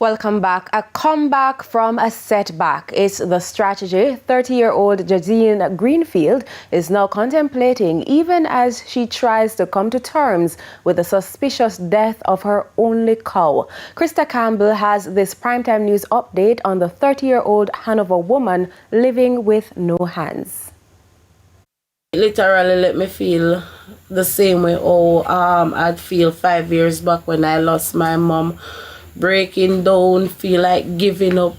Welcome back. A comeback from a setback is the strategy 30-year-old Jaseine Greenfield is now contemplating, even as she tries to come to terms with the suspicious death of her only cow. Krista Campbell has this primetime news update on the 30-year-old Hanover woman living with no hands. It literally let me feel the same way I'd feel 5 years back when I lost my mom. Breaking down, feel like giving up.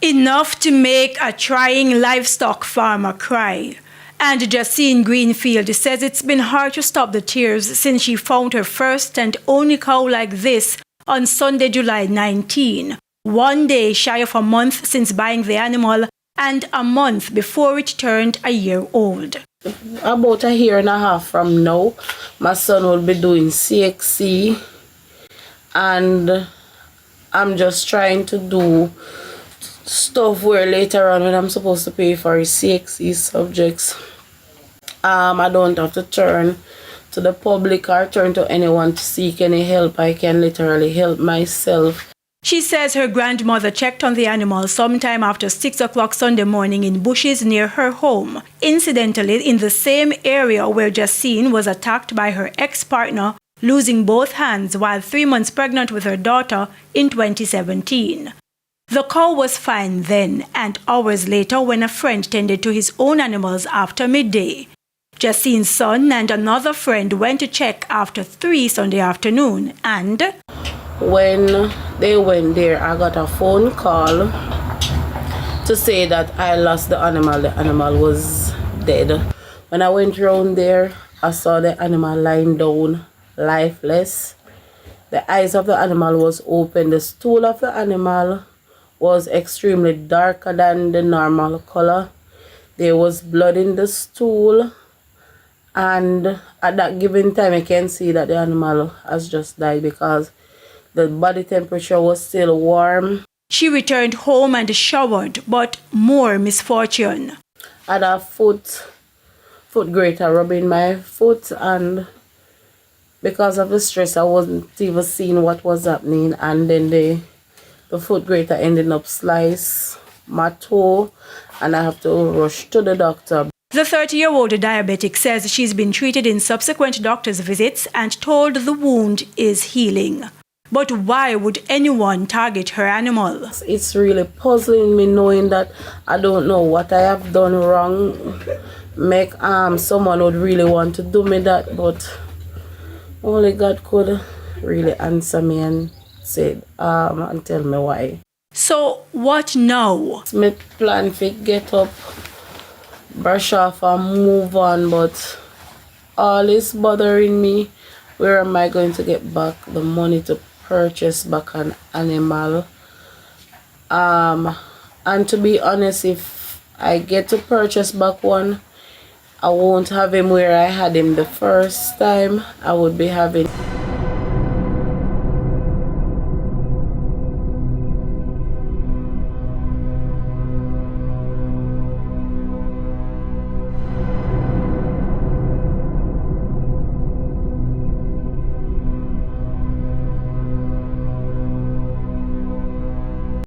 Enough to make a trying livestock farmer cry. And Jaseine Greenfield says it's been hard to stop the tears since she found her first and only cow like this on Sunday, July 19. 1 day shy of a month since buying the animal and a month before it turned a year old. About a year and a half from now, my son will be doing CXC, and I'm just trying to do stuff where later on when I'm supposed to pay for his CXC subjects, I don't have to turn to the public or turn to anyone to seek any help. I can literally help myself. She says her grandmother checked on the animal sometime after 6 o'clock Sunday morning in bushes near her home, incidentally in the same area where Jaseine was attacked by her ex-partner, losing both hands while 3 months pregnant with her daughter in 2017. The cow was fine then, and hours later when a friend tended to his own animals after midday. Jaseine's son and another friend went to check after 3 Sunday afternoon, and when they went there, I got a phone call to say that I lost the animal. The animal was dead. When I went around there, I saw the animal lying down, lifeless. The eyes of the animal was open. The stool of the animal was extremely darker than the normal color. There was blood in the stool, and at that given time I can see that the animal has just died because the body temperature was still warm. She returned home and showered, but more misfortune. I had a foot grater rubbing my foot, and because of the stress, I wasn't even seeing what was happening, and then the foot grater ended up slice my toe, and I have to rush to the doctor. The 30-year-old diabetic says she's been treated in subsequent doctor's visits and told the wound is healing. But why would anyone target her animal? It's really puzzling me knowing that I don't know what I have done wrong. Make someone would really want to do me that, but only God could really answer me and say and tell me why. So what now? It's my plan to get up, brush off and move on, but all is bothering me. Where am I going to get back the money to purchase back an animal? And to be honest, if I get to purchase back one, I won't have him where I had him the first time. I would be having